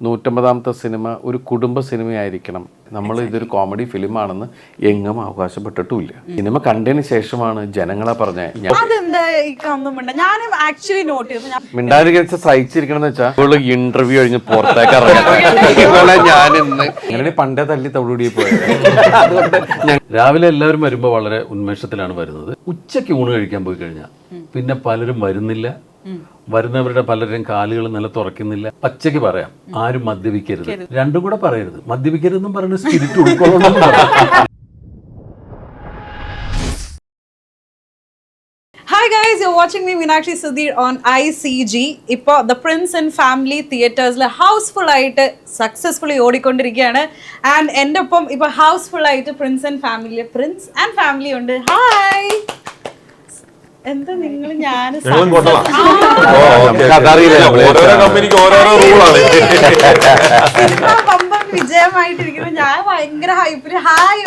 150ാമത്തെ cinema ഒരു കുടുംബ സിനിമയായിരിക്കണം, നമ്മൾ ഇതൊരു കോമഡി ഫിലിമാണെന്ന് എങ്ങും അവകാശപ്പെട്ടിട്ടുമില്ല. സിനിമ കണ്ടതിന് ശേഷമാണ് ജനങ്ങളെ പറഞ്ഞ മിണ്ടാതിരിക്കാൻ സഹിച്ചിരിക്കണം വെച്ചാൽ ഇന്റർവ്യൂ കഴിഞ്ഞ് പുറത്തേക്ക് ഇറങ്ങി ഞാൻ ഇന്ന് അങ്ങനെ പണ്ടേ തല്ലി തവിടുകൂടി പോയത്. അതുകൊണ്ട് രാവിലെ എല്ലാവരും വരുമ്പോൾ വളരെ ഉന്മേഷത്തിലാണ് വരുന്നത്. ഉച്ചയ്ക്ക് ഊണ് കഴിക്കാൻ പോയി കഴിഞ്ഞാൽ പിന്നെ പലരും വരുന്നില്ല. വരുന്നവരുടെ പലരും കാലുകൾ നിലത്തുറക്കുന്നില്ല. പച്ചയ്ക്ക് പറയാം, ആരും മദ്യപിക്കരുത്. രണ്ടും കൂടെ പറയരുത്. മദ്യപിക്കരുതെന്നും പറയുന്ന സ്പിരിറ്റ് ഉൾക്കൊള്ളണം. Hi guys, you're watching me Meenakshi Sudhir on ICG. ഇപ്പോൾ The Prince and Family തിയേറ്റേഴ്സിൽ ഹൗസ്ഫുൾ ആയിട്ട് സക്സസ്ഫുള്ളി ഓടിക്കൊണ്ടിരിക്കുകയാണ്. ആൻഡ് എൻ്റെ ഒപ്പം ഇപ്പോൾ ഹൗസ്ഫുൾ ആയിട്ട് പ്രിൻസ് ആൻഡ് ഫാമിലി ഉണ്ട്. ഹായ്, എന്താ നിങ്ങൾ ഞാൻ പമ്പം വിജയമായിട്ടിരിക്കുന്നു. ഞാൻ ഭയങ്കര ഹൈപ്പില് ഹായ്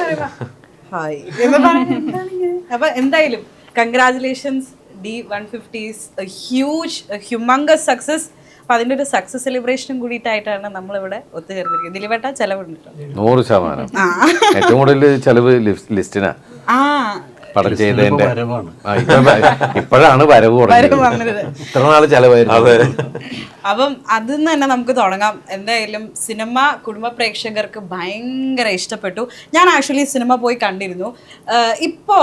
ഹായ് എന്ന് പറയുന്നത്. അപ്പൊ എന്തായാലും congratulations. D150 is a huge, humongous success. അപ്പൊ അതിന്റെ ഒരു സക്സസ് സെലിബ്രേഷനും കൂടിയിട്ടായിട്ടാണ് നമ്മളിവിടെ ഒത്തുചേർന്നിരിക്കുന്നത്. ദിലീപേട്ട ചെലവുണ്ട് 100%. ഏറ്റവും കൂടുതൽ ചെലവ് ലിസ്റ്റിനാ. പടം ചെയ്തതിന്റെ ഇപ്പോഴാണ് വരവ് തുടങ്ങിയത്. ഇത്ര നാള് ചെലവായിരുന്നു. അപ്പം അതിൽ നിന്ന് തന്നെ നമുക്ക് തുടങ്ങാം. എന്തായാലും സിനിമ കുടുംബ പ്രേക്ഷകർക്ക് ഭയങ്കര ഇഷ്ടപ്പെട്ടു. ഞാൻ ആക്ച്വലി സിനിമ പോയി കണ്ടിരുന്നു. ഇപ്പോ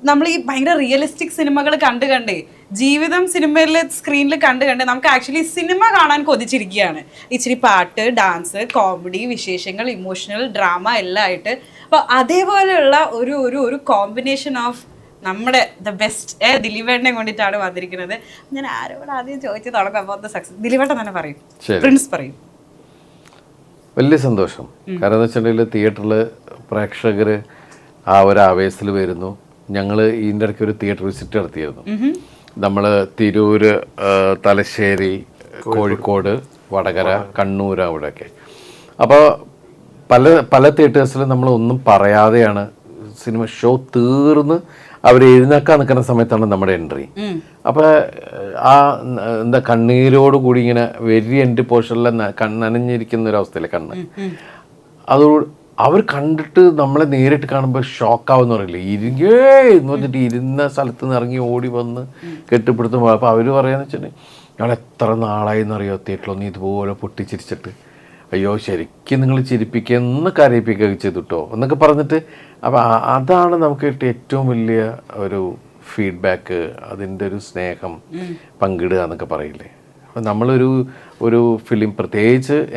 നമ്മൾ ഈ ഭയങ്കര റിയലിസ്റ്റിക് സിനിമകൾ കണ്ടേ ജീവിതം സിനിമയിൽ സ്ക്രീനിൽ കണ്ടേ നമുക്ക് ആക്ച്വലി സിനിമ കാണാൻ കൊതിച്ചിരിക്കുകയാണ്. ഇച്ചിരി പാട്ട്, ഡാൻസ്, കോമഡി, വിശേഷങ്ങൾ, ഇമോഷണൽ, ഡ്രാമ എല്ലാം ആയിട്ട്. അപ്പോൾ അതേപോലെയുള്ള ഒരു ഒരു ഒരു കോമ്പിനേഷൻ ഓഫ് നമ്മുടെ ദ ബെസ്റ്റ് ദിലീപേട്ടനെ കൊണ്ടിട്ടാണ് വന്നിരിക്കുന്നത്. ഞാൻ ആരോട് ആദ്യം ചോദിച്ചു തുടങ്ങാം. അപ്പോൾ സക്സസ് ദിലീപേട്ടൻ തന്നെ പറയും, പ്രിൻസ് പറയും. വലിയ സന്തോഷം. കാരണം എന്ന് വെച്ചിട്ടുണ്ടെങ്കിൽ തിയേറ്ററിൽ പ്രേക്ഷകർ ആ ഒരു ആവേശത്തിൽ വരുന്നു. ഞങ്ങൾ ഇതിൻ്റെ ഇടയ്ക്ക് ഒരു തിയേറ്റർ വിസിറ്റ് നടത്തിയിരുന്നു. നമ്മൾ തിരൂർ, തലശ്ശേരി, കോഴിക്കോട്, വടകര, കണ്ണൂർ, അവിടെയൊക്കെ. അപ്പോൾ പല തിയേറ്റേഴ്സിലും നമ്മൾ ഒന്നും പറയാതെയാണ് സിനിമ ഷോ തീർന്ന് അവർ എഴുന്നേക്കാൻ നിൽക്കുന്ന സമയത്താണ് നമ്മുടെ എൻട്രി. അപ്പോൾ ആ എന്താ കണ്ണീരോടുകൂടി ഇങ്ങനെ വെരി എൻഡ് പോർഷനിൽ നനഞ്ഞിരിക്കുന്ന ഒരവസ്ഥയിലെ കണ്ണ്. അതോട് അവർ കണ്ടിട്ട് നമ്മളെ നേരിട്ട് കാണുമ്പോൾ ഷോക്കാവെന്ന് പറയില്ലേ, എന്ന് പറഞ്ഞിട്ട് ഇരുന്ന സ്ഥലത്ത് നിന്ന് ഇറങ്ങി ഓടി വന്ന് കെട്ടിപ്പിടുത്തുമ്പോൾ. അപ്പോൾ അവർ പറയാന്ന് വെച്ചിട്ടുണ്ടെങ്കിൽ ഞങ്ങൾ എത്ര നാളായി എന്നറിയോ തിയേറ്ററിലൊന്നും ഇതുപോലെ പൊട്ടിച്ചിരിച്ചിട്ട്, അയ്യോ ശരിക്കും നിങ്ങൾ ചിരിപ്പിക്കുക കരയിപ്പിക്കുകയൊക്കെ ചെയ്തിട്ടോ എന്നൊക്കെ പറഞ്ഞിട്ട്. അപ്പോൾ അതാണ് നമുക്ക് കിട്ടിയ ഏറ്റവും വലിയ ഒരു ഫീഡ്ബാക്ക്, അതിൻ്റെ ഒരു സ്നേഹം പങ്കിടുക എന്നൊക്കെ പറയില്ലേ. അപ്പം നമ്മളൊരു ഫിലിം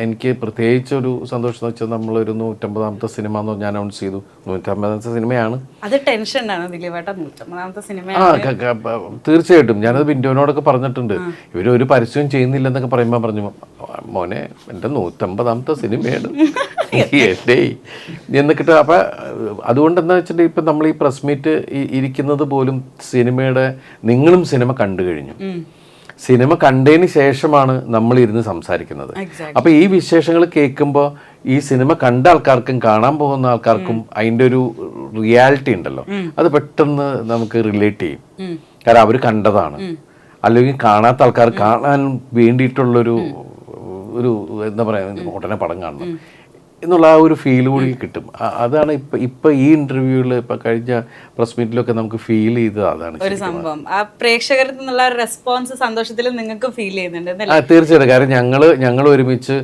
എനിക്ക് പ്രത്യേകിച്ച് ഒരു സന്തോഷം എന്ന് വെച്ചാൽ നമ്മളൊരു 150ാമത്തെ സിനിമ എന്ന് ഞാൻ അനൗൺസ് ചെയ്തു. 150ാമത്തെ സിനിമയാണ്. അത് ടെൻഷനാണ് ദിലീപേട്ട, 150ാമത്തെ സിനിമ. തീർച്ചയായിട്ടും. ഞാനത് ബിൻഡോനോടൊക്കെ പറഞ്ഞിട്ടുണ്ട്. ഇവരൊരു പരസ്യവും ചെയ്യുന്നില്ലെന്നൊക്കെ പറയുമ്പോൾ പറഞ്ഞു, മോനെ എൻ്റെ 150ാമത്തെ സിനിമയാണ് എന്നൊക്കെ. അപ്പം അതുകൊണ്ട് എന്താ വെച്ചിട്ടുണ്ടെങ്കിൽ ഇപ്പം നമ്മൾ ഈ പ്രസ് മീറ്റ് ഇരിക്കുന്നത് പോലും സിനിമയുടെ, നിങ്ങളും സിനിമ കണ്ടു കഴിഞ്ഞു. സിനിമ കണ്ടതിന് ശേഷമാണ് നമ്മൾ ഇരുന്ന് സംസാരിക്കുന്നത്. അപ്പോൾ ഈ വിശേഷങ്ങൾ കേൾക്കുമ്പോൾ ഈ സിനിമ കണ്ട ആൾക്കാർക്കും കാണാൻ പോകുന്ന ആൾക്കാർക്കും അതിൻ്റെ ഒരു റിയാലിറ്റി ഉണ്ടല്ലോ, അത് പെട്ടെന്ന് നമുക്ക് റിലേറ്റ് ചെയ്യും. കാരണം അവർ കണ്ടതാണ്. അല്ലെങ്കിൽ കാണാത്ത ആൾക്കാർ കാണാൻ വേണ്ടിയിട്ടുള്ളൊരു എന്താ പറയുക, ഉടനെ പടം കാണണം എന്നുള്ള ആ ഒരു ഫീൽ കൂടി കിട്ടും. അതാണ് ഇപ്പൊ ഈ ഇന്റർവ്യൂവിൽ ഇപ്പൊ കഴിഞ്ഞ പ്രസ് മീറ്റിലൊക്കെ നമുക്ക് ഫീൽ ചെയ്തത് അതാണ് ഒരു സംഭവം. ആ പ്രേക്ഷകരിൽ നിന്നുള്ള റെസ്പോൺസ് സന്തോഷത്തിൽ നിങ്ങൾക്ക് ഫീൽ ചെയ്യുന്നുണ്ട്? തീർച്ചയായിട്ടും. കാരണം ഞങ്ങൾ ഒരുമിച്ച്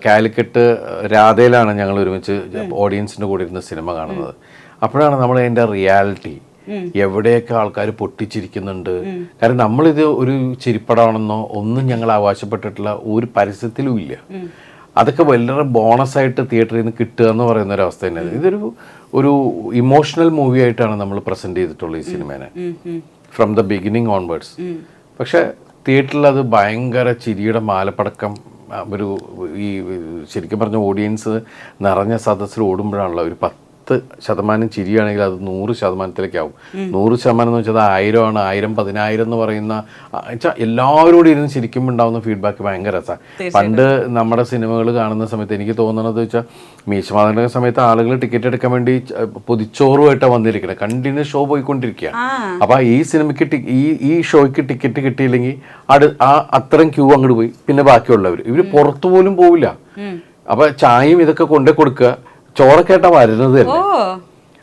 കാലിക്കറ്റ് രാധയിലാണ് ഞങ്ങൾ ഒരുമിച്ച് ഓഡിയൻസിന്റെ കൂടെ ഇരുന്ന് സിനിമ കാണുന്നത്. അപ്പോഴാണ് നമ്മൾ അതിന്റെ റിയാലിറ്റി, എവിടെയൊക്കെ ആൾക്കാർ പൊട്ടിച്ചിരിക്കുന്നുണ്ട്. കാരണം നമ്മളിത് ഒരു ചിരിപ്പടാണെന്നോ ഒന്നും ഞങ്ങൾ അവകാശപ്പെട്ടിട്ടുള്ള ഒരു പരസ്യത്തിലും ഇല്ല. അതൊക്കെ വളരെ ബോണസായിട്ട് തിയേറ്ററിൽ നിന്ന് കിട്ടുക എന്ന് പറയുന്ന ഒരു അവസ്ഥ തന്നെയാണ്. ഇതൊരു ഇമോഷണൽ മൂവി ആയിട്ടാണ് നമ്മൾ പ്രസന്റ് ചെയ്തിട്ടുള്ളത് ഈ സിനിമേനെ ഫ്രം ദ ബിഗിനിങ് ഓൺവേർഡ്സ്. പക്ഷെ തിയേറ്ററിൽ അത് ഭയങ്കര ചിരിയുടെ മാലപ്പടക്കം. ഈ ശരിക്കും പറഞ്ഞ ഓഡിയൻസ് നിറഞ്ഞ സദസ്സിൽ ഓടുമ്പോഴാണല്ലോ ഒരു 10% ചിരിയാണെങ്കിൽ അത് 100%ത്തിലേക്കാവും. 100% എന്ന് വെച്ചാൽ 1000 ആണ്, 1000, 10,000 എന്ന് പറയുന്ന എല്ലാവരോടും ഇരുന്ന് ചിരിക്കുമ്പോൾ ഉണ്ടാകുന്ന ഫീഡ്ബാക്ക് ഭയങ്കര രസമാണ്. പണ്ട് നമ്മുടെ സിനിമകൾ കാണുന്ന സമയത്ത് എനിക്ക് തോന്നുന്നത് വെച്ചാൽ മീശമാധവന്റെ സമയത്ത് ആളുകൾ ടിക്കറ്റ് എടുക്കാൻ വേണ്ടി പൊതിച്ചോറുമായിട്ടാണ് വന്നിരിക്കുന്നത്, കണ്ടിന്യൂസ് ഷോ പോയിക്കൊണ്ടിരിക്കുക. അപ്പൊ ഈ സിനിമയ്ക്ക് ഈ ഷോയ്ക്ക് ടിക്കറ്റ് കിട്ടിയില്ലെങ്കിൽ അത്രയും ക്യൂ അങ്ങോട്ട് പോയി. പിന്നെ ബാക്കിയുള്ളവർ ഇവർ പുറത്തു പോലും പോവില്ല. അപ്പൊ ചായയും ഇതൊക്കെ കൊണ്ടേ കൊടുക്കുക, ചോറൊക്കെ ആയിട്ടാ വരുന്നത് തന്നെ.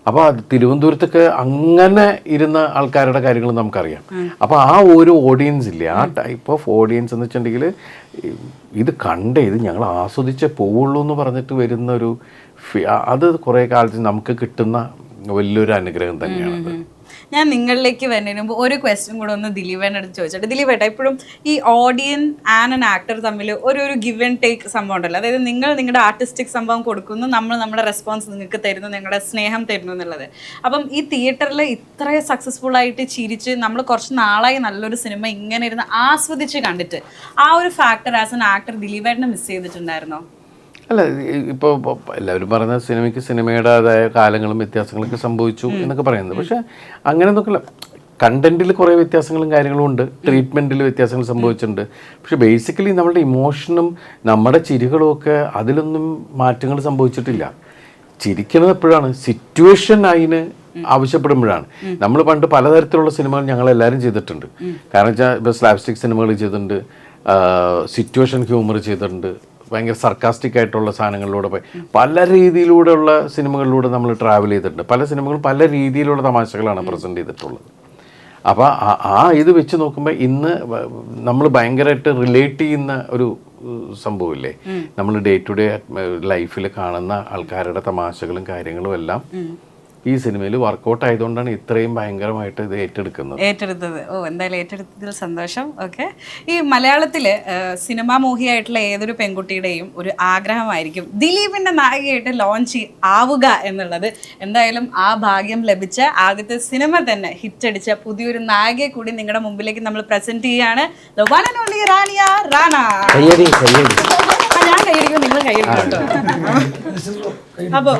അപ്പൊ തിരുവനന്തപുരത്തൊക്കെ അങ്ങനെ ഇരുന്ന ആൾക്കാരുടെ കാര്യങ്ങൾ നമുക്കറിയാം. അപ്പൊ ആ ഒരു ഓഡിയൻസ് ഇല്ലേ, ആ ടൈപ്പ് ഓഫ് ഓഡിയൻസ് എന്ന് വെച്ചിട്ടുണ്ടെങ്കിൽ ഇത് ഇത് ഞങ്ങൾ ആസ്വദിച്ചേ പോവുള്ളൂ എന്ന് പറഞ്ഞിട്ട് വരുന്ന ഒരു അത് കുറെ കാലത്ത് നമുക്ക് കിട്ടുന്ന വലിയൊരു അനുഗ്രഹം തന്നെയാണ്. ഞാൻ നിങ്ങളിലേക്ക് വരുന്നതിന് മുമ്പ് ഒരു ക്വസ്റ്റ്യൻ കൂടെ ഒന്ന് ദിലീപേൻ്റെ അടുത്ത് ചോദിച്ചിട്ട്, ദിലീപേട്ട ഇപ്പോഴും ഈ ഓഡിയൻസ് ആൻഡ് ആൻ ആക്ടർ തമ്മിൽ ഒരു ഗിവ് ആൻഡ് ടേക്ക് സംഭവം ഉണ്ടല്ലോ, അതായത് നിങ്ങൾ നിങ്ങളുടെ ആർട്ടിസ്റ്റിക് സംഭവം കൊടുക്കുന്നു, നമ്മൾ നമ്മുടെ റെസ്പോൺസ് നിങ്ങൾക്ക് തരുന്നു, നിങ്ങളുടെ സ്നേഹം തരുന്നു എന്നുള്ളത്. അപ്പം ഈ തിയേറ്ററിൽ ഇത്ര സക്സസ്ഫുൾ ആയിട്ട് ചിരിച്ച് നമ്മൾ കുറച്ച് നാളായി നല്ലൊരു സിനിമ ഇങ്ങനെ ഇരുന്ന് ആസ്വദിച്ച് കണ്ടിട്ട് ആ ഒരു ഫാക്ടർ ആസ് എൻ ആക്ടർ ദിലീപേട്ടനെ മിസ് ചെയ്തിട്ടുണ്ടായിരുന്നോ? അല്ല, ഇപ്പോൾ എല്ലാവരും പറയുന്ന സിനിമയ്ക്ക് സിനിമയുടേതായ കാലങ്ങളും വ്യത്യാസങ്ങളൊക്കെ സംഭവിച്ചു എന്നൊക്കെ പറയുന്നത്. പക്ഷെ അങ്ങനെ നോക്കില്ല, കണ്ടന്റിൽ കുറേ വ്യത്യാസങ്ങളും കാര്യങ്ങളും ഉണ്ട്, ട്രീറ്റ്മെൻറ്റിൽ വ്യത്യാസങ്ങൾ സംഭവിച്ചിട്ടുണ്ട്. പക്ഷെ ബേസിക്കലി നമ്മുടെ ഇമോഷനും നമ്മുടെ ചിരികളും ഒക്കെ അതിലൊന്നും മാറ്റങ്ങൾ സംഭവിച്ചിട്ടില്ല. ചിരിക്കുന്നത് എപ്പോഴാണ് സിറ്റുവേഷൻ അതിന് ആവശ്യപ്പെടുമ്പോഴാണ്. നമ്മൾ പണ്ട് പലതരത്തിലുള്ള സിനിമകൾ ഞങ്ങളെല്ലാവരും ചെയ്തിട്ടുണ്ട്. കാരണം വെച്ചാൽ ഇപ്പോൾ സ്ലാപ്സ്റ്റിക് സിനിമകൾ ചെയ്തിട്ടുണ്ട്, സിറ്റുവേഷൻ ഹ്യൂമർ ചെയ്തിട്ടുണ്ട്, ഭയങ്കര സർക്കാസ്റ്റിക് ആയിട്ടുള്ള സാധനങ്ങളിലൂടെ പോയി പല രീതിയിലൂടെയുള്ള സിനിമകളിലൂടെ നമ്മൾ ട്രാവൽ ചെയ്തിട്ടുണ്ട്. പല സിനിമകളും പല രീതിയിലുള്ള തമാശകളാണ് പ്രസൻറ്റ് ചെയ്തിട്ടുള്ളത്. അപ്പോൾ ഇത് വെച്ച് നോക്കുമ്പോൾ ഇന്ന് നമ്മൾ ഭയങ്കരമായിട്ട് റിലേറ്റ് ചെയ്യുന്ന ഒരു സംഭവമില്ലേ, നമ്മൾ ഡേ ടു ഡേ ലൈഫിൽ കാണുന്ന ആൾക്കാരുടെ തമാശകളും കാര്യങ്ങളും എല്ലാം ഈ സിനിമയിൽ വർക്കൗട്ട് ആയതുകൊണ്ടാണ് ഇത്രയും ഭയങ്കരമായിട്ട് ഇത് ഏറ്റെടുത്തത്. എന്തായാലും ഏറ്റെടുത്തതിൽ സന്തോഷം. ഓക്കെ, ഈ മലയാളത്തിൽ സിനിമാ മോഹിയായിട്ടുള്ള ഏതൊരു പെൺകുട്ടിയുടെയും ഒരു ആഗ്രഹമായിരിക്കും ദിലീപിന്റെ നായികയായിട്ട് ലോഞ്ച് ആവുക എന്നുള്ളത്. എന്തായാലും ആ ഭാഗ്യം ലഭിച്ച ആദ്യത്തെ സിനിമ തന്നെ ഹിറ്റടിച്ച പുതിയൊരു നായികയെ കൂടി നിങ്ങളുടെ മുമ്പിലേക്ക് നമ്മൾ പ്രസന്റ് ചെയ്യാണ്. The one and only റാണിയ Rana. ഞാൻ കൈയടിക്കും, നിങ്ങൾ കൈയടിക്കും കേട്ടോ. അപ്പൊ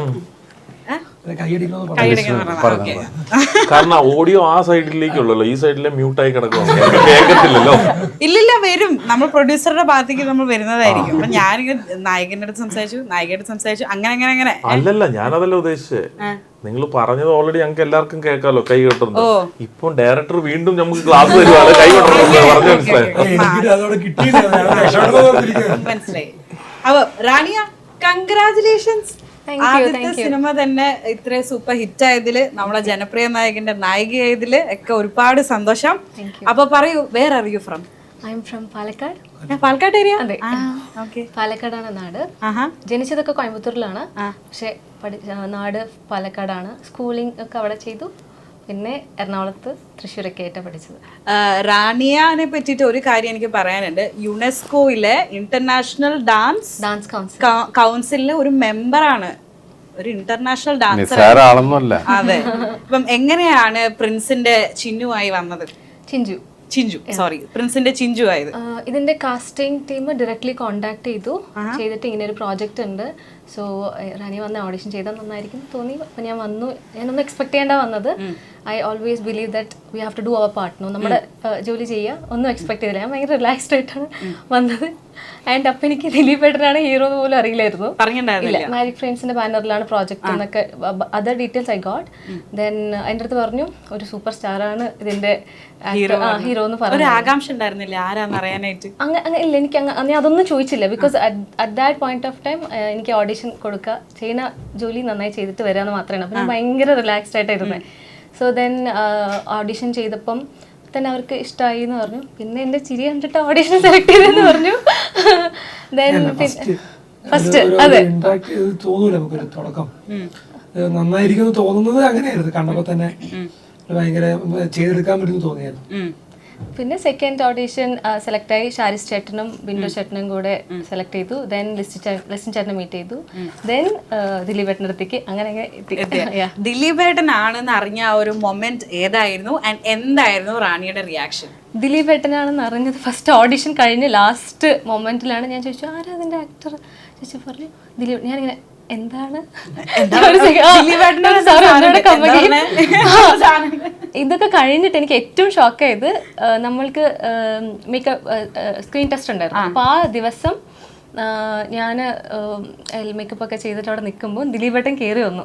കാരണം ഓഡിയോ ആ സൈഡിലേക്കുള്ളല്ലോ, ഈ സൈഡിലെ മ്യൂട്ടായി കിടക്കുന്നു, കേൾക്കത്തില്ലല്ലോ. ഇല്ലില്ല, വരും. നമ്മൾ പ്രൊഡ്യൂസറുടെ ഭാഗത്തേക്ക് നമ്മൾ വരുന്നതായിരിക്കും. അപ്പൊ ഞാനിങ്ങനെ നായകന്റെ അടുത്ത് സംസാരിച്ചു അങ്ങനെ അല്ലല്ല, ഞാനതല്ല ഉദ്ദേശിച്ചത്. നിങ്ങൾ പറഞ്ഞത് ഓൾറെഡി ഞങ്ങൾക്ക് എല്ലാവർക്കും കേൾക്കാമല്ലോ, കൈ കൊട്ടുന്നു. ഇപ്പൊ ഡയറക്ടർ വീണ്ടും നമുക്ക് ക്ലാസ് തരുവാണ്, കൈ കൊട്ടണം മനസ്സിലായി. അപ്പൊ റാണിയ, കൺഗ്രാചുലേഷൻസ്. ആദ്യത്തെ സിനിമ തന്നെ ഇത്ര സൂപ്പർ ഹിറ്റ് ആയതില്, നമ്മളെ ജനപ്രിയ നായകന്റെ നായികയായതില് ഒക്കെ ഒരുപാട് സന്തോഷം. അപ്പൊ പറയൂ, where are you from? I am from Palakkad. Palakkad area? അതെ, പാലക്കാടാണ് നാട്. ജനിച്ചതൊക്കെ കോയമ്പത്തൂരിലാണ്, പക്ഷെ നാട് പാലക്കാടാണ്. സ്കൂളിംഗ് ഒക്കെ അവിടെ ചെയ്തു. പിന്നെ എറണാകുളത്ത് തൃശ്ശൂരൊക്കെ ആയിട്ടാണ് പഠിച്ചത്. റാണിയനെ പറ്റിയിട്ട് ഒരു കാര്യം എനിക്ക് പറയാനുണ്ട്. യുനെസ്കോയിലെ ഇന്റർനാഷണൽ ഡാൻസ് കൗൺസിലിലെ ഒരു മെമ്പറാണ്, ഒരു ഇന്റർനാഷണൽ ഡാൻസർ. അതെ. അപ്പം എങ്ങനെയാണ് പ്രിൻസിന്റെ ചിന്നുവായി വന്നത്? ചിഞ്ചു സോറി, പ്രിൻസിന്റെ ചിഞ്ചു ആയത്. ഇതിന്റെ കാസ്റ്റിംഗ് ടീം ഡയറക്ട്ലി കോണ്ടാക്ട് ചെയ്തിട്ട് ഇങ്ങനെ ഒരു പ്രോജക്റ്റ് ഉണ്ട്, സോ റാണി വന്ന് ഓഡിഷൻ ചെയ്താൽ നന്നായിരിക്കും തോന്നി. അപ്പം ഞാൻ വന്നു. ഞാനൊന്നും എക്സ്പെക്ട് ചെയ്യേണ്ട വന്നത്. I always believe that we have to do our part. നമ്മുടെ ജോലി ചെയ്യുക, ഒന്നും എക്സ്പെക്ട് ചെയ്തില്ല. ഞാൻ ഭയങ്കര റിലാക്സ്ഡ് ആയിട്ടാണ് വന്നത്. ആൻഡ് അപ്പം എനിക്ക് ദിലീപേട്ടനാണ് ഹീറോ എന്ന് പോലും അറിയില്ലായിരുന്നു. മാജിക് ഫ്രെയിംസിന്റെ ബാനറിലാണ് പ്രോജക്റ്റ് എന്നൊക്കെ other details I got. Then എൻ്റെ അടുത്ത് പറഞ്ഞു ഒരു സൂപ്പർ സ്റ്റാറാണ് ഇതിന്റെ ഹീറോ എന്ന് പറഞ്ഞു. ആകാംക്ഷ ഉണ്ടായിരുന്നില്ല ആരാന്ന് അറിയാനായിട്ട്? അങ്ങനെ ഇല്ല, എനിക്ക് ഞാൻ അതൊന്നും ചോദിച്ചില്ല. Because at that point of time എനിക്ക് ഓഡിഷൻ കൊടുക്കുക, ചെയ്യുന്ന ജോലി നന്നായി ചെയ്തിട്ട് വരാമെന്ന് മാത്രമാണ്. അപ്പം ഞാൻ ഭയങ്കര റിലാക്സ്ഡ് ആയിട്ടായിരുന്നത്. സോ ദെൻ ഓഡിഷൻ ചെയ്തപ്പം തന്നെ അവർക്ക് ഇഷ്ടമായി എന്ന് പറഞ്ഞു. പിന്നെ എൻ്റെ ചിരി കണ്ടിട്ട് ഓഡിഷൻ സെലക്ട് ചെയ്തെന്ന് പറഞ്ഞു. ദെൻ ഫസ്റ്റ് അതെ തോന്നൂല നമുക്കൊരു തുടക്കം നന്നായിരിക്കും തോന്നുന്നത്. അങ്ങനെയായിരുന്നു, കണ്ടപ്പോൾ തന്നെ ഭയങ്കര ചെയ്തെടുക്കാൻ പറ്റുമെന്ന് തോന്നിയായിരുന്നു. പിന്നെ സെക്കൻഡ് ഓഡീഷൻ സെലക്ട് ആയി. ഷാരിസ് ചേട്ടനും ബിന്ദു ചേട്ടനും കൂടെ സെലക്ട് ചെയ്തു. ദെൻ ലിസ്റ്റിൻ ചേട്ടനെ മീറ്റ് ചെയ്തു. ദെൻ ദിലീപേട്ടൻ്റെ അടുത്തേക്ക് അങ്ങനെ എത്തി. ദിലീപേട്ടനാണെന്ന് അറിഞ്ഞ ആ ഒരു മൊമെന്റ് ഏതായിരുന്നു ആൻഡ് എന്തായിരുന്നു റാണിയുടെ റിയാക്ഷൻ? ദിലീപേട്ടനാണെന്ന് അറിഞ്ഞത് ഫസ്റ്റ് ഓഡിഷൻ കഴിഞ്ഞ് ലാസ്റ്റ് മൊമെന്റിലാണ്. ഞാൻ ചോദിച്ചു ആരാ അതിൻ്റെ ആക്ടർ ചോദിച്ചു, പറഞ്ഞു ദിലീപ്. ഞാനിങ്ങനെ എന്താണ് ദിലീപേട്ടൻ്റെ ഒരു സാധനം ഇതൊക്കെ കഴിഞ്ഞിട്ട് എനിക്ക് ഏറ്റവും ഷോക്കായത് നമ്മൾക്ക് മേക്കപ്പ് സ്ക്രീൻ ടെസ്റ്റ് ഉണ്ടായിരുന്നു. അപ്പോൾ ആ ദിവസം ഞാൻ മേക്കപ്പ് ഒക്കെ ചെയ്തിട്ട് അവിടെ നിൽക്കുമ്പോൾ ദിലീപേട്ടൻ കയറി വന്നു.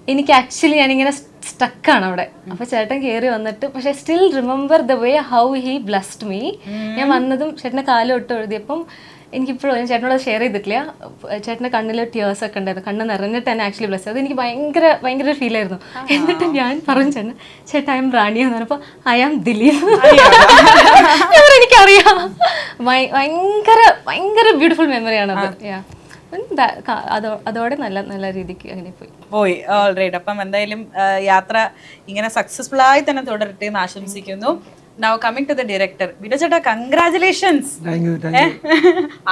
എനിക്ക് ആക്ച്വലി ഞാനിങ്ങനെ സ്റ്റക്കാണ് അവിടെ. അപ്പോൾ ചേട്ടൻ കയറി വന്നിട്ട്, പക്ഷേ still remember the way how he blessed me. ഞാൻ വന്നതും ചേട്ടൻ്റെ കാലോട്ട് എഴുതിയപ്പം എനിക്കിപ്പോഴും ഞാൻ ചേട്ടനോട് ഷെയർ ചെയ്തിട്ടില്ല, ചേട്ടൻ്റെ കണ്ണിൽ ടീയേഴ്സ് ഒക്കെ ഉണ്ടായിരുന്നു. കണ്ണ് നിറഞ്ഞിട്ട് തന്നെ ആക്ച്വലി ബ്ലസ്. അത് എനിക്ക് ഭയങ്കര ഫീലായിരുന്നു. എന്നിട്ട് ഞാൻ പറഞ്ഞു ചേട്ടാ ഐ എം റാണി എന്ന് പറഞ്ഞപ്പോൾ ഐ ആം ദിലീപ്. എനിക്കറിയാം. ഭയങ്കര ബ്യൂട്ടിഫുൾ മെമ്മറിയാണത്. അതോടെ നല്ല രീതിക്ക് അങ്ങനെ പോയി. ഓൾറൈറ്റ്. അപ്പം എന്തായാലും യാത്ര ഇങ്ങനെ സക്സസ്ഫുൾ ആയി തന്നെ തുടരട്ടെ എന്ന് ആശംസിക്കുന്നു. Now coming to the director, Binu ചേട്ടാ, കൺഗ്രാറ്റുലേഷൻസ്.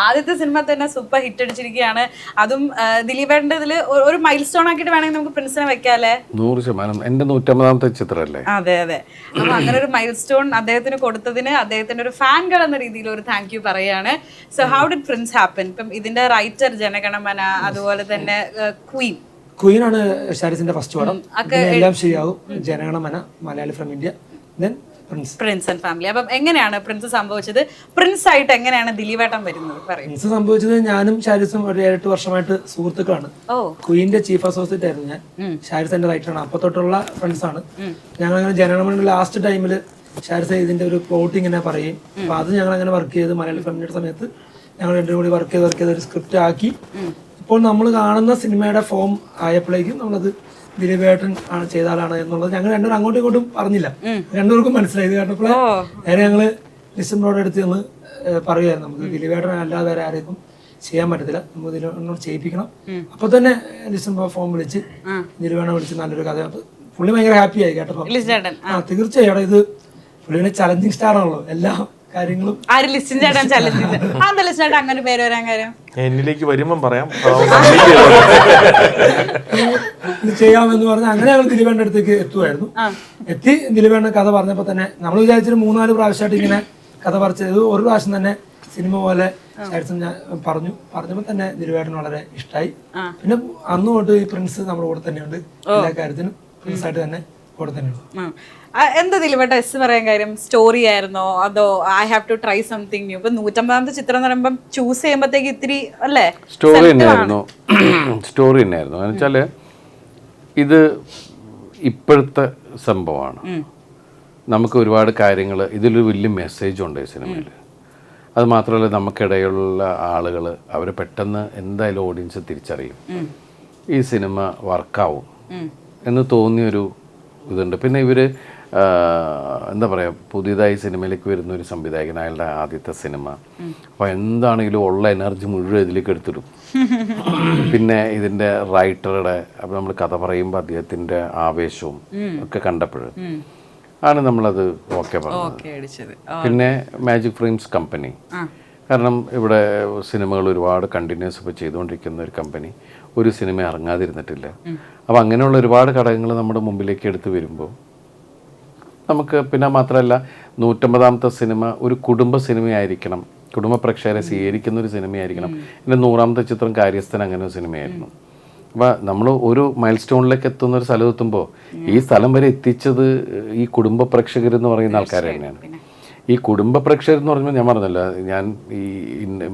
ആദ്യത്തെ സിനിമ തന്നെ സൂപ്പർ ഹിറ്റ് അടിച്ചിരിക്കുകയാണ്. അതും ദിലീപേട്ടൻ്റെ ഇതിൽ ഒരു മൈൽ സ്റ്റോൺ ആക്കിയിട്ട് വേണമെങ്കിൽ നമുക്ക് പ്രിൻസിനെ വെക്കാല്ലേ. 100%. എന്റെ 150ാമത്തെ ചിത്രമല്ലേ. അതെ. അപ്പൊ അങ്ങനെ ഒരു മൈൽ സ്റ്റോൺ അദ്ദേഹത്തിന് കൊടുത്തതിന് അദ്ദേഹത്തിന്റെ ഒരു ഫാൻകൾ എന്ന രീതിയിൽ ഒരു താങ്ക് യു പറയാണ്. So how did Prince happen? ഇപ്പം ഇതിന്റെ റൈറ്റർ ജനഗണമന, അതുപോലെ തന്നെ ക്വീനാണ് ഷാരിസിന്റെ ഫസ്റ്റ് പടം. എല്ലാം ശരിയാവും. Jana Gana Mana, Malayali from India, then Prince and family. അപ്പം എങ്ങനെയാണ് പ്രിൻസ് സംഭവിച്ചത്? പ്രിൻസ് ആയിട്ട് എങ്ങനെയാണ് ദിലീപേട്ടൻ വരുന്നത്? പ്രിൻസ് സംഭവിച്ചത് ഞാനും ഷാരിസും ഒരു 7-8 വർഷമായിട്ട് സുഹൃത്തുക്കളാണ്. ക്വീന്റെ ചീഫ് അസോസിയേറ്റ് ആയിരുന്നു ഞാൻ. ഷാരിസ് എന്റെ റൈറ്ററാണ്. അപ്പൊ തൊട്ടുള്ള ഫ്രണ്ട്സ് ആണ് ഞങ്ങൾ. അങ്ങനെ ജനഗണമന ലാസ്റ്റ് ടൈമിൽ ഷാരിസ് ഇതിന്റെ ഒരു പ്ലോട്ടിങ് ഇങ്ങനെ പറയും. അപ്പൊ അത് ഞങ്ങൾ അങ്ങനെ വർക്ക് ചെയ്ത് മലയാളി ഫാമിലിയുടെ സമയത്ത് ഞങ്ങൾ രണ്ടും കൂടി വർക്ക് ചെയ്ത് ഒരു സ്ക്രിപ്റ്റ് ആക്കി. ഇപ്പോൾ നമ്മൾ കാണുന്ന സിനിമയുടെ ഫോം ആയപ്പോഴേക്കും നമ്മളത് ദിലീപേട്ടൻ ചെയ്ത ആളാണ് എന്നുള്ളത് ഞങ്ങൾ രണ്ടുപേരും അങ്ങോട്ടും ഇങ്ങോട്ടും പറഞ്ഞില്ല. രണ്ടുപേർക്കും മനസ്സിലായത്. കാരണപ്പോൾ നേരെ ഞങ്ങള് ഡിസംബറോടെ അടുത്ത് നിന്ന് പറയുമായിരുന്നു, നമുക്ക് ദിലീപേട്ടൻ അല്ലാതെ വേറെ ആരെയും ചെയ്യാൻ പറ്റത്തില്ല, നമുക്ക് ദിലീപേട്ടനോട് ചെയ്യിപ്പിക്കണം. അപ്പൊ തന്നെ ഡിസംബർ ഫോം വിളിച്ച് ദിലീപേട്ടനെ വിളിച്ച് നല്ലൊരു കഥ. പുള്ളി ഭയങ്കര ഹാപ്പി ആയി കേട്ടപ്പോ. തീർച്ചയായും ഇത് പുള്ളിയുടെ ചലഞ്ചിങ് സ്റ്റാർ ആണല്ലോ എല്ലാ കാര്യങ്ങളും. അങ്ങനെ പേര് വരാൻ കാര്യം എന്നിലേക്ക് വരുമ്പം പറയാം ചെയ്യാമെന്ന് പറഞ്ഞാൽ അങ്ങനെ ഞങ്ങൾ ദിലീപേട്ടൻ്റെ അടുത്തേക്ക് എത്തുമായിരുന്നു. എത്തി ദിലീപേട്ടൻ കഥ പറഞ്ഞപ്പോൾ തന്നെ നമ്മൾ വിചാരിച്ചിട്ട് 3-4 പ്രാവശ്യമായിട്ട് ഇങ്ങനെ കഥ പറിച്ചത്. ഒരു പ്രാവശ്യം തന്നെ സിനിമ പോലെ ഞാൻ പറഞ്ഞപ്പോൾ തന്നെ ദിലീപേട്ടന് വളരെ ഇഷ്ടമായി. പിന്നെ അന്ന് തൊട്ട് ഈ പ്രിൻസ് നമ്മുടെ കൂടെ തന്നെയുണ്ട്. എല്ലാ കാര്യത്തിനും പ്രിൻസായിട്ട് തന്നെ കൂടെ തന്നെയുണ്ട്. എന്താ ദിലീപേട്ട എസ് പറയാൻ കാര്യം? സ്റ്റോറി ആയിരുന്നോ അതോ I have to try something new? ഇപ്പൊ 150ാമത്തെ ചിത്രം എന്ന് പറയുമ്പോൾ ചൂസ് ചെയ്യുമ്പോഴത്തേക്ക് ഇത്തിരി അല്ലേ സ്റ്റോറി തന്നെയായിരുന്നു. എന്ന് വെച്ചാല് ഇത് ഇപ്പോഴത്തെ സംഭവമാണ്. നമുക്ക് ഒരുപാട് കാര്യങ്ങൾ, ഇതിലൊരു വലിയ മെസ്സേജ് ഉണ്ട് ഈ സിനിമയിൽ. അത് മാത്രമല്ല, നമുക്കിടയിലുള്ള ആളുകൾ അവർ പെട്ടെന്ന് എന്തായാലും ഓഡിയൻസ് തിരിച്ചറിയും, ഈ സിനിമ വർക്കാവും എന്ന് തോന്നിയൊരു ഇതുണ്ട്. പിന്നെ ഇവർ എന്താ പറയുക, പുതിയതായി സിനിമയിലേക്ക് വരുന്ന ഒരു സംവിധായകൻ, അയാളുടെ ആദ്യത്തെ സിനിമ. അപ്പോൾ എന്താണെങ്കിലും ഉള്ള എനർജി മുഴുവൻ ഇതിലേക്ക് എടുത്തിടും. പിന്നെ ഇതിൻ്റെ റൈറ്ററുടെ, അപ്പോൾ നമ്മൾ കഥ പറയുമ്പോൾ അദ്ദേഹത്തിൻ്റെ ആവേശവും ഒക്കെ കണ്ടപ്പോൾ ആണ് നമ്മളത് ഓക്കെ പറഞ്ഞത്. പിന്നെ മാജിക് ഫ്രെയിംസ് കമ്പനി, കാരണം ഇവിടെ സിനിമകൾ ഒരുപാട് കണ്ടിന്യൂസ് ഇപ്പോൾ ചെയ്തുകൊണ്ടിരിക്കുന്ന ഒരു കമ്പനി, ഒരു സിനിമ ഇറങ്ങാതിരുന്നിട്ടില്ല. അപ്പോൾ അങ്ങനെയുള്ള ഒരുപാട് ഘടകങ്ങൾ നമ്മുടെ മുമ്പിലേക്ക് എടുത്ത് വരുമ്പോൾ നമുക്ക്, പിന്നെ മാത്രമല്ല 150ാമത്തെ സിനിമ ഒരു കുടുംബ സിനിമയായിരിക്കണം, കുടുംബ പ്രേക്ഷകരെ സ്വീകരിക്കുന്ന ഒരു സിനിമയായിരിക്കണം. എൻ്റെ 100ാമത്തെ ചിത്രം കാര്യസ്ഥൻ അങ്ങനെ ഒരു സിനിമയായിരുന്നു. അപ്പോൾ നമ്മൾ ഒരു മൈൽ സ്റ്റോണിലേക്ക് എത്തുന്ന ഒരു സ്ഥലം എത്തുമ്പോൾ ഈ സ്ഥലം വരെ എത്തിച്ചത് ഈ കുടുംബ പ്രേക്ഷകരെന്ന് പറയുന്ന ആൾക്കാർ തന്നെയാണ്. ഈ കുടുംബ പ്രേക്ഷകർ എന്ന് പറഞ്ഞാൽ ഞാൻ പറഞ്ഞല്ലോ, ഞാൻ ഈ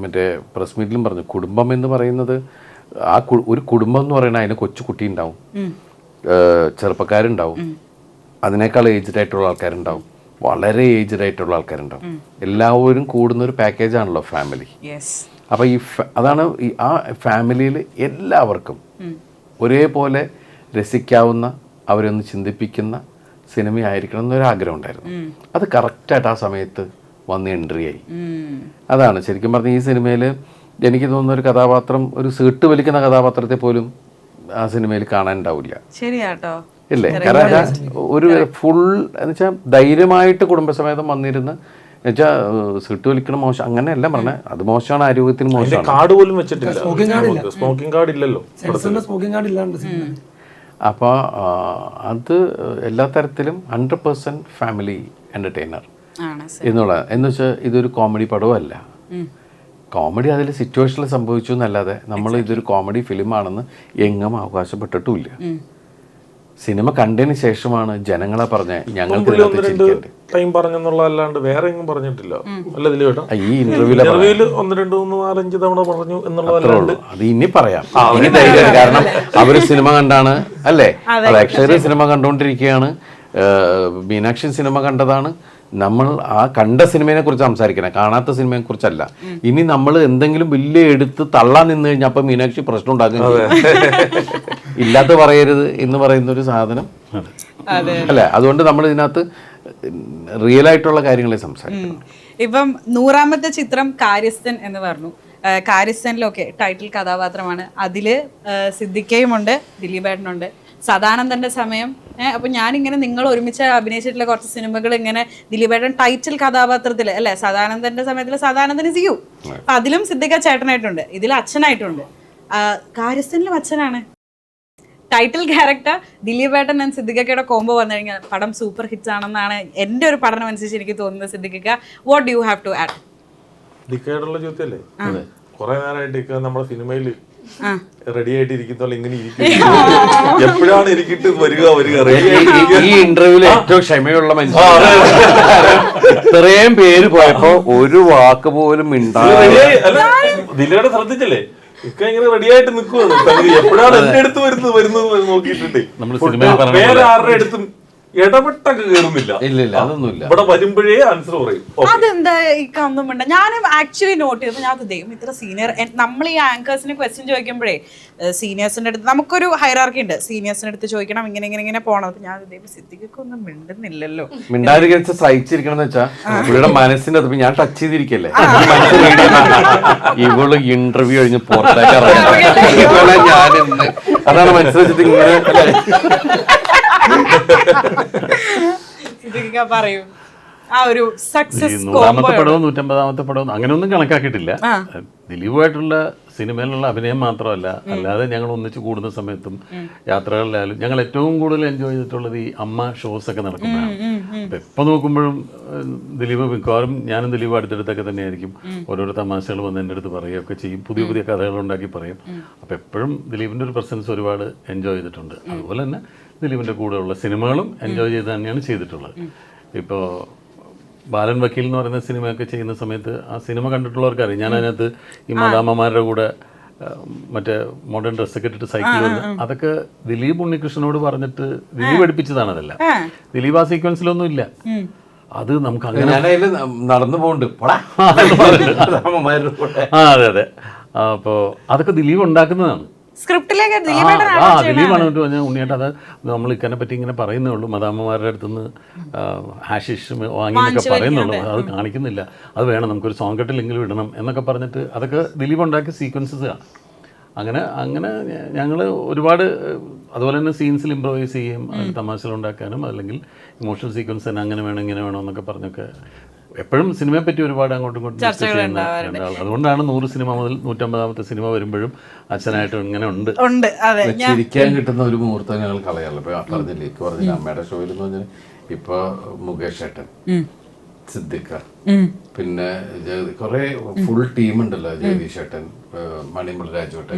മറ്റേ പ്രസ് മീറ്റിലും പറഞ്ഞു, കുടുംബം എന്ന് പറയുന്നത് ആ ഒരു കുടുംബം എന്ന് പറയുന്നത് അതിന് കൊച്ചു കുട്ടി ഉണ്ടാവും, ചെറുപ്പക്കാരുണ്ടാവും, അതിനേക്കാൾ ഏജ്ഡ് ആയിട്ടുള്ള ആൾക്കാരുണ്ടാവും, വളരെ ഏജ്ഡ് ആയിട്ടുള്ള ആൾക്കാരുണ്ടാവും. എല്ലാവരും കൂടുന്ന ഒരു പാക്കേജാണല്ലോ ഫാമിലി. അപ്പോൾ അതാണ് ആ ഫാമിലിയിൽ എല്ലാവർക്കും ഒരേപോലെ രസിക്കാവുന്ന, അവരൊന്ന് ചിന്തിപ്പിക്കുന്ന സിനിമയായിരിക്കണം എന്നൊരാഗ്രഹം ഉണ്ടായിരുന്നു. അത് കറക്റ്റായിട്ട് ആ സമയത്ത് വന്ന് എൻട്രി ആയി. അതാണ് ശരിക്കും പറഞ്ഞ ഈ സിനിമയിൽ എനിക്ക് തോന്നുന്ന ഒരു കഥാപാത്രം, ഒരു സീട്ട് വലിക്കുന്ന കഥാപാത്രത്തെ പോലും ആ സിനിമയിൽ കാണാനുണ്ടാവില്ല. ശരിയാട്ടോ, ഇല്ലേ? കാരണം ഒരു ഫുൾ എന്ന് വെച്ചാൽ ധൈര്യമായിട്ട് കുടുംബസമേതം വന്നിരുന്ന്, എന്നുവെച്ചാൽ സീട്ട് വലിക്കണം മോശം അങ്ങനെയല്ല പറഞ്ഞത്, അത് മോശമാണ്, ആരോഗ്യത്തിന് മോശമാണ്. കാർഡ് പോലും വെച്ചിട്ടില്ല, സ്മോക്കിംഗ് കാർഡ് ഇല്ലല്ലോ. അപ്പോൾ അത് എല്ലാ തരത്തിലും 100% ഫാമിലി എൻ്റർടൈനർ എന്നുള്ള, എന്ന് വെച്ചാൽ ഇതൊരു കോമഡി പടവും അല്ല, കോമഡി അതിൽ സിറ്റുവേഷനിൽ സംഭവിച്ചു എന്നല്ലാതെ നമ്മൾ ഇതൊരു കോമഡി ഫിലിമാണെന്ന് എങ്ങും അവകാശപ്പെട്ടിട്ടുമില്ല. സിനിമ കണ്ടതിന് ശേഷമാണ് ജനങ്ങളെ പറഞ്ഞ ഞങ്ങൾക്ക് ഇതിനകത്ത് ചിരിക്കേണ്ടത്. ടൈം പറഞ്ഞെന്നുള്ളതല്ലാണ്ട് വേറെ എങ്ങും പറഞ്ഞിട്ടില്ല അല്ല ഇതിൽ കേട്ടോ. ഈ ഇന്റർവ്യൂല് 1 2 3 4 5 തവണ പറഞ്ഞു എന്നുള്ളതല്ലാണ്ട് അത് ഇനി പറയാം. ഇനി ധൈര്യം, കാരണം അവര് സിനിമ കണ്ടാണ് അല്ലേ, പ്രേക്ഷകര് സിനിമ കണ്ടുകൊണ്ടിരിക്കുകയാണ്. മീനാക്ഷി സിനിമ കണ്ടതാണ്. നമ്മൾ ആ കണ്ട സിനിമയെ കുറിച്ച് സംസാരിക്കണം, കാണാത്ത സിനിമയെ കുറിച്ചല്ല. ഇനി നമ്മൾ എന്തെങ്കിലും വലിയ എടുത്ത് തള്ളാൻ നിന്ന് കഴിഞ്ഞാൽ അപ്പൊ മീനാക്ഷി പ്രശ്നം ഉണ്ടാക്കും. ഇല്ലാത്ത പറയരുത് എന്ന് പറയുന്ന ഒരു സാധനം അല്ലേ. അതുകൊണ്ട് നമ്മൾ ഇതിനകത്ത് റിയൽ ആയിട്ടുള്ള കാര്യങ്ങളെ സംസാരിക്കണം. ഇപ്പം 100ാമത്തെ ചിത്രം കാര്യസ്ഥൻ എന്ന് പറഞ്ഞു. കാര്യസ്ഥനിലൊക്കെ ടൈറ്റിൽ കഥാപാത്രമാണ്. അതില് സിദ്ദിഖയുമുണ്ട്, ദിലീപേട്ടനുണ്ട്, സദാനന്ദന്റെ സമയം. അപ്പൊ ഞാനിങ്ങനെ നിങ്ങൾ ഒരുമിച്ച് അഭിനയിച്ചിട്ടുള്ള കുറച്ച് സിനിമകൾ ഇങ്ങനെ ദിലീപേട്ടൻ ടൈറ്റിൽ കഥാപാത്രത്തില് അല്ലെ, സദാനന്ദന്റെ സമയത്തിൽ സദാനന്ദന് സിയു, അതിലും സിദ്ദിഖ ചേട്ടനായിട്ടുണ്ട്, ഇതിൽ അച്ഛനായിട്ടുണ്ട്. കാര്യസ്ഥനിലും അച്ഛനാണ്. ടൈറ്റിൽ ക്യാരക്ടർ ദിലീപേട്ടൻ ആൻഡ് സിദ്ദിഖയുടെ കോംബോ വന്നു കഴിഞ്ഞാൽ പടം സൂപ്പർ ഹിറ്റ് ആണെന്നാണ് എൻ്റെ ഒരു പഠനം അനുസരിച്ച് എനിക്ക് തോന്നുന്നത്. Siddiqa, what do you have to add? ഡിക്കേഡുള്ള ചോദ്യമല്ലേ. കുറെ നേരമായിട്ട് നമ്മുടെ സിനിമയിൽ റെഡി ആയിട്ട് ഇരിക്കുന്നോളൂ, ഇങ്ങനെ ഇരിക്കും. എപ്പോഴാണ് ഇരിക്കിട്ട് വരിക ഈ ഇന്റർവ്യൂല് ഏറ്റവും ക്ഷമയുള്ള മനുഷ്യൻ. ഇത്രയും പേര് പോയപ്പോ ഒരു വാക്ക് പോലും ദിലയുടെ ശ്രദ്ധിച്ചല്ലേ, ഇക്ക ഇങ്ങനെ റെഡി ആയിട്ട് നിൽക്കുവാണ്. എപ്പോഴാണ് എന്റെ അടുത്ത് വരുന്നത് നോക്കിയിട്ടുണ്ട്. വേറെ ആരുടെ അടുത്തും ഇടപെട്ടൊക്കെ കയറുന്നില്ല. ഇല്ല അതൊന്നുമില്ല. ഇവിടെ വരുമ്പോഴേ ആൻസർ പറയും. അതെന്താ ഒന്നും വേണ്ട. ഞാനും ആക്ച്വലി നോട്ട് ചെയ്തു, ഞാൻ ദൈവം ഇത്ര സീനിയർ. നമ്മൾ ഈ ആങ്കേഴ്സിന് ക്വസ്റ്റ്യൻ ചോദിക്കുമ്പോഴേ സീനിയേഴ്സിന്റെ അടുത്ത് നമുക്കൊരു ഹൈറാർക്കി ഉണ്ട്, സീനിയേഴ്സിന്റെ അടുത്ത് ചോദിക്കണം, ഇങ്ങനെ പോകണം. അപ്പൊ ഞാൻ ദൈവം സിദ്ദിഖൊക്കെ ഒന്നും മിണ്ടുന്നില്ലല്ലോ. മിണ്ടാതിരിക്കാൻ സഹിച്ചിരിക്കണം എന്ന് വെച്ചാൽ ഇവളുടെ മനസ്സിന്റെ അത് ഞാൻ ടച്ച് ചെയ്തിരിക്കല്ലേ. ഇവള് ഇന്റർവ്യൂ കഴിഞ്ഞ് പുറത്തേക്ക് ഇറങ്ങി ഞാൻ അതാണ് മനസ്സിലാച്ചിട്ട് ഇങ്ങനെ പറയൂ. ആ ഒരു സക്സസ് 100ാമത്തെ പടവും 150ാമത്തെ പടവും അങ്ങനെയൊന്നും കണക്കാക്കിയിട്ടില്ല. ദിലീപുമായിട്ടുള്ള സിനിമയിലുള്ള അഭിനയം മാത്രമല്ല, അല്ലാതെ ഞങ്ങൾ ഒന്നിച്ച് കൂടുന്ന സമയത്തും യാത്രകളിലായാലും ഞങ്ങൾ ഏറ്റവും കൂടുതൽ എൻജോയ് ചെയ്തിട്ടുള്ളത് ഈ അമ്മ ഷോസ് ഒക്കെ നടക്കുന്നതാണ്. അപ്പം എപ്പോൾ നോക്കുമ്പോഴും ദിലീപ് മിക്കവാറും ഞാനും ദിലീപ് അടുത്തടുത്തൊക്കെ തന്നെയായിരിക്കും. ഓരോരോ തമാശകൾ വന്ന് എൻ്റെ അടുത്ത് പറയുകയൊക്കെ ചെയ്യും, പുതിയ പുതിയ കഥകൾ ഉണ്ടാക്കി പറയും. അപ്പോൾ എപ്പോഴും ദിലീപിൻ്റെ ഒരു പ്രസൻസ് ഒരുപാട് എൻജോയ് ചെയ്തിട്ടുണ്ട്. അതുപോലെ തന്നെ ദിലീപിൻ്റെ കൂടെയുള്ള സിനിമകളും എൻജോയ് ചെയ്ത് തന്നെയാണ് ചെയ്തിട്ടുള്ളത്. ഇപ്പോൾ ബാലൻ വക്കീൽ എന്ന് പറയുന്ന സിനിമയൊക്കെ ചെയ്യുന്ന സമയത്ത് ആ സിനിമ കണ്ടിട്ടുള്ളവർക്കറിയാം, ഞാൻ അതിനകത്ത് ഈ മദാമ്മമാരുടെ കൂടെ മറ്റേ മോഡേൺ ഡ്രസ്സൊക്കെ ഇട്ടിട്ട് സൈക്കിൾ വന്ന് അതൊക്കെ ദിലീപ് ഉണ്ണികൃഷ്ണനോട് പറഞ്ഞിട്ട് ദിലീപ് പഠിപ്പിച്ചതാണ്. അതെല്ലാം ദിലീപ് ആ സീക്വൻസിലൊന്നും ഇല്ല. അത് നമുക്ക് അങ്ങനെ നടന്നു പോകുന്നുണ്ട്. അതെ അതെ. അപ്പോൾ അതൊക്കെ ദിലീപ് ഉണ്ടാക്കുന്നതാണ്. ദിലീപാണ് ഉണ്ണിയേട്ട. അത് നമ്മൾ ഇക്കനെ പറ്റി ഇങ്ങനെ പറയുന്നേ ഉള്ളൂ, മദാമ്മമാരുടെ അടുത്തുനിന്ന് ഹാഷിഷ് വാങ്ങിയെന്നൊക്കെ പറയുന്നുള്ളൂ, അത് കാണിക്കുന്നില്ല. അത് വേണം, നമുക്കൊരു സോങ് കെട്ടിലെങ്കിലും ഇടണം എന്നൊക്കെ പറഞ്ഞിട്ട് അതൊക്കെ ദിലീപ് ഉണ്ടാക്കിയ സീക്വൻസസാണ്. അങ്ങനെ ഞങ്ങൾ ഒരുപാട് അതുപോലെ തന്നെ സീൻസിൽ ഇംപ്രവൈസ് ചെയ്യും, തമാശകൾ ഉണ്ടാക്കാനും അല്ലെങ്കിൽ ഇമോഷണൽ സീക്വൻസ് തന്നെ അങ്ങനെ വേണം ഇങ്ങനെ വേണം എന്നൊക്കെ പറഞ്ഞൊക്കെ എപ്പോഴും സിനിമയെ പറ്റി ഒരുപാട് അങ്ങോട്ടും ഇങ്ങോട്ടും ഡിസ്കസ് ചെയ്യുന്ന രണ്ടാൾ. അതുകൊണ്ടാണ് 100 സിനിമ മുതൽ 150ാമത്തെ സിനിമ വരുമ്പോഴും അച്ഛനായിട്ട് ഇങ്ങനെ ഉണ്ട്. ചിരിക്കാൻ കിട്ടുന്ന ഒരു മുഹൂർത്തം ഞങ്ങൾ കളയാറില്ല. ഇപ്പൊ പറഞ്ഞില്ല അമ്മയുടെ ഷോയിൽ എന്ന് പറഞ്ഞാൽ ഇപ്പൊ മുകേഷ് ഏട്ടൻ, സിദ്ദിഖ, പിന്നെ കുറെ ഫുൾ ടീം ഉണ്ടല്ലോ, ജഗദീഷ് ഏട്ടൻ, മണിമൽ രാജുവേട്ടൻ.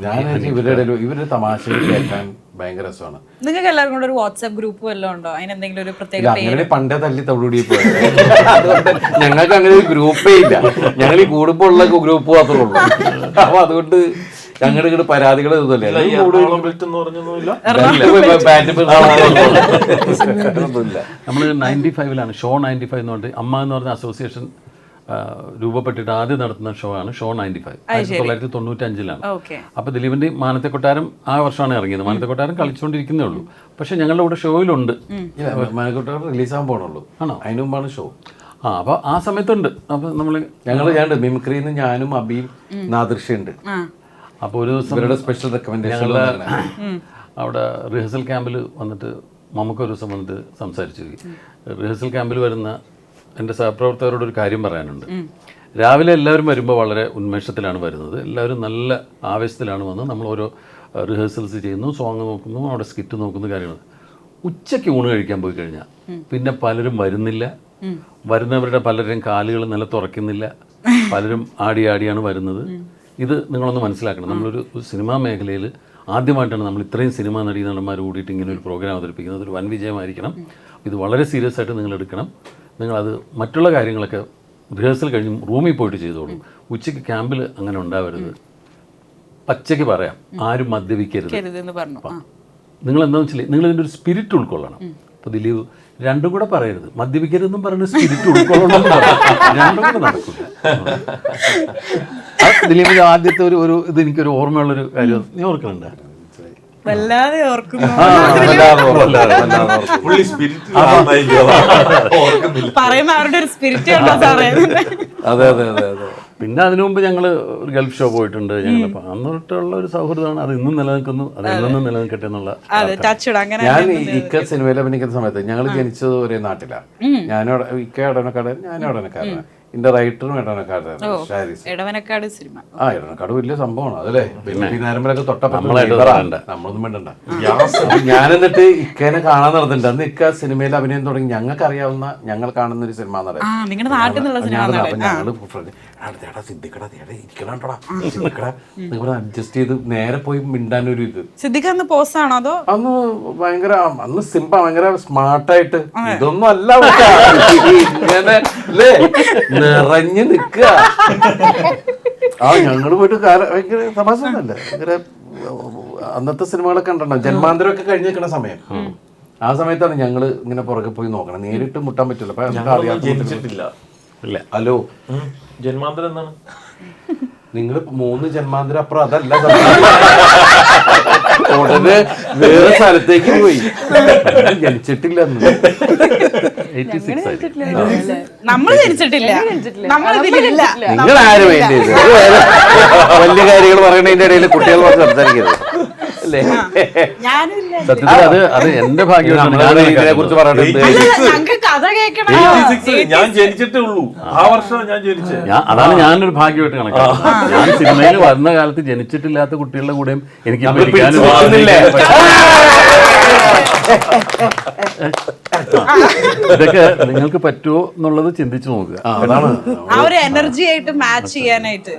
ഞാൻ ഇവരുടെ തമാശകൾ കേൾക്കാൻ ഭയങ്കര രസമാണ്. നിങ്ങൾക്ക് എല്ലാവർക്കും കൂടെ ഒരു വാട്സ്ആപ്പ് ഗ്രൂപ്പ് വല്ലതും ഉണ്ടോ? അതിനെന്തെങ്കിലും ഒരു പ്രത്യേക അങ്ങനെ പണ്ടേ തല്ലി തവിടി പോയത്. അതുകൊണ്ട് ഞങ്ങൾക്ക് അങ്ങനെ ഒരു ഗ്രൂപ്പേ ഇല്ല. ഞങ്ങൾ ഈ കൂടുമ്പോ ഉള്ള ഗ്രൂപ്പ് മാത്രമേ ഉള്ളൂ. അപ്പൊ അതുകൊണ്ട് ഞങ്ങളുടെ ഇങ്ങോട്ട് പരാതികൾ ഇതല്ലേ. നമ്മൾ 95-ലാണ് ഷോ 95 എന്ന് പറഞ്ഞിട്ട് അമ്മ എന്ന് പറഞ്ഞ അസോസിയേഷൻ രൂപപ്പെട്ടിട്ട് ആദ്യം നടത്തുന്ന ഷോ ആണ് ഷോ 95. 1995-ലാണ്. അപ്പോൾ ദിലീപിന്റെ മാനത്തെ കൊട്ടാരം ആ വർഷമാണ് ഇറങ്ങിയത്. മാനത്തെ കൊട്ടാരം കളിച്ചുകൊണ്ടിരിക്കുന്നേ ഉള്ളൂ, പക്ഷെ ഞങ്ങളുടെ കൂടെ ഷോയിലുണ്ട്. മാനത്തെ കൊട്ടാരം റിലീസാകാൻ പോകണുള്ളൂ. ആണോ? അതിന് മുമ്പാണ് ഷോ. അപ്പോൾ ആ സമയത്തുണ്ട്. അപ്പോൾ ഞങ്ങൾ മിമിക്രിന്ന് ഞാനും അബിയും നാദൃശ്യുണ്ട്. അപ്പോൾ ഒരു ദിവസം ഇവരുടെ സ്പെഷ്യൽ റെക്കമെൻഡേഷൻ അവിടെ റിഹേഴ്സൽ ക്യാമ്പിൽ വന്നിട്ട് നമുക്ക് ഒരു ദിവസം വന്നിട്ട് സംസാരിച്ചു. റിഹേഴ്സൽ ക്യാമ്പിൽ വരുന്ന എൻ്റെ സഹപ്രവർത്തകരോട് ഒരു കാര്യം പറയാനുണ്ട്. രാവിലെ എല്ലാവരും വരുമ്പോൾ വളരെ ഉന്മേഷത്തിലാണ് വരുന്നത്, എല്ലാവരും നല്ല ആവേശത്തിലാണ് വന്നത്. നമ്മൾ ഓരോ റിഹേഴ്സൽസ് ചെയ്യുന്നു, സോങ് നോക്കുന്നു, അവിടെ സ്കിറ്റ് നോക്കുന്നു, കാര്യങ്ങൾ. ഉച്ചയ്ക്ക് ഊണ് കഴിക്കാൻ പോയി കഴിഞ്ഞാൽ പിന്നെ പലരും വരുന്നില്ല, വരുന്നവരുടെ പലരുടെയും കാലുകൾ നിലത്തുറക്കുന്നില്ല, പലരും ആടിയാണ് വരുന്നത്. ഇത് നിങ്ങളൊന്ന് മനസ്സിലാക്കണം. നമ്മളൊരു സിനിമാ മേഖലയിൽ ആദ്യമായിട്ടാണ് നമ്മൾ ഇത്രയും സിനിമാ നടന്മാർ കൂടിയിട്ട് ഇങ്ങനെ ഒരു പ്രോഗ്രാം അവതരിപ്പിക്കുന്നത്. ഒരു വൻ വിജയമായിരിക്കണം. ഇത് വളരെ സീരിയസ് ആയിട്ട് നിങ്ങൾ എടുക്കണം. നിങ്ങളത് മറ്റുള്ള കാര്യങ്ങളൊക്കെ റിഹേഴ്സൽ കഴിഞ്ഞ് റൂമിൽ പോയിട്ട് ചെയ്തോളൂ. ഉച്ചയ്ക്ക് ക്യാമ്പിൽ അങ്ങനെ ഉണ്ടാവരുത്. പച്ചയ്ക്ക് പറയാം, ആരും മദ്യപിക്കരുത്. നിങ്ങൾ എന്താണെന്ന് വെച്ചാൽ നിങ്ങൾ ഇതിൻ്റെ ഒരു സ്പിരിറ്റ് ഉൾക്കൊള്ളണം. അപ്പോൾ ദിലീപ് രണ്ടും കൂടെ പറയരുത്, മദ്യപിക്കരുതെന്നും പറയുന്ന സ്പിരിറ്റ് ഉൾക്കൊള്ളണം. രണ്ടും കൂടെ നടക്കില്ല. ദിലീപിൻ്റെ ആദ്യത്തെ ഒരു ഇത് എനിക്കൊരു ഓർമ്മയുള്ളൊരു കാര്യം നീ ഓർക്കുന്നുണ്ട്? വല്ലാതെ ഓർക്കുന്നു. പറയുന്ന അവരുടെ ഒരു സ്പിരിറ്റ് ഉണ്ടോ സാറേ? അതെ അതെ അതെ അതെ. പിന്നെ അതിനു മുമ്പ് ഞങ്ങൾ ഒരു ഗൾഫ് ഷോ പോയിട്ടുണ്ട്. ഞങ്ങൾ അന്നിട്ടുള്ള ഒരു സൗഹൃദമാണ്. അത് ഇന്നും നിലനിൽക്കുന്നു. അത് എന്നും നിലനിൽക്കട്ടെ എന്നുള്ള. ഞാൻ ഇക്ക സിനിമയിൽ അഭിനയിക്കുന്ന സമയത്ത് ഞങ്ങൾ ജനിച്ചത് ഒരേ നാട്ടിലാണ്. ഞാനവിടെ ഇക്ക ഇടവനക്കാട്, ഞാൻ ഇടവനക്കാരനാണ്. എന്റെ റൈറ്ററും ഇടവനക്കാരനാണ് ഷാരിസ്. ഇടവനക്കാട് സിനിമ ഇടവനക്കാട് വലിയ സംഭവമാണ് അതല്ലേ. നേരമ്പലൊക്കെ തൊട്ടപ്പുറം നമ്മളൊന്നും വേണ്ടണ്ട. ഞാൻ എന്നിട്ട് ഇക്കേനെ കാണാൻ നടന്നിട്ടുണ്ട്. അന്ന് ഇക്ക സിനിമയിൽ അഭിനയം തുടങ്ങി. ഞങ്ങൾക്ക് അറിയാവുന്ന ഞങ്ങൾ കാണുന്ന ഒരു സിനിമ നടൻ. അഡ്ജസ്റ്റ് ചെയ്ത് നേരെ പോയി മിണ്ടാനൊരു ഇത്. സിദ്ദിഖ് പോസ്റ്റാണോ അതോ അന്ന് ഭയങ്കര അന്ന് സിംപ ഭയങ്കര സ്മാർട്ടായിട്ട് ഇതൊന്നും അല്ല ഇങ്ങനെ അല്ലേ നിറഞ്ഞു നിക്കുക. ഞങ്ങള് പോയിട്ട് ഭയങ്കര തമാശ ഒന്നല്ല. ഭയങ്കര അന്നത്തെ സിനിമകളൊക്കെ ഉണ്ടോ ജന്മാന്തരമൊക്കെ കഴിഞ്ഞ് നിൽക്കുന്ന സമയം. ആ സമയത്താണ് ഞങ്ങള് ഇങ്ങനെ പുറകെ പോയി നോക്കണം. നേരിട്ട് മുട്ടാൻ പറ്റില്ല. അപ്പൊ നമുക്ക് അറിയാത്തില്ല. ഹലോ, ജന്മാന്തരം എന്താണ്? നിങ്ങൾ 3 ജന്മാന്തരം അപ്പുറം അതല്ല. ഉടനെ വേറെ സ്ഥലത്തേക്ക് പോയി. ജനിച്ചിട്ടില്ല. നമ്മൾ ജനിച്ചിട്ടില്ല. നിങ്ങൾ ആരും വേണ്ടി വലിയ കാര്യങ്ങൾ പറയണതിന്റെ ഇടയിൽ കുട്ടികൾ പറഞ്ഞ് സംസാരിക്കരുത് അല്ലേ? സത്യത്തിൽ അത് എന്റെ ഭാഗ്യമാണ്. ഇതിനെ കുറിച്ച് പറയണത് കഥ കേൾക്കണം. ഞാൻ ജനിച്ചിട്ടേ ഉള്ളൂ. ആ വർഷം ഞാൻ ജനിച്ചത്. അതാണ് ഞാനൊരു ഭാഗ്യമായിട്ട് കണക്കാക്കുന്നത്. ഞാൻ സിനിമയിൽ വരുന്ന കാലത്ത് ജനിച്ചിട്ടില്ലാത്ത കുട്ടികളുടെ കൂടെയും എനിക്ക് ഇതൊക്കെ നിങ്ങൾക്ക് പറ്റുമോ എന്നുള്ളത് ചിന്തിച്ചു നോക്കുക. ആ ഒരു എനർജി ആയിട്ട് മാച്ച് ചെയ്യാനായിട്ട്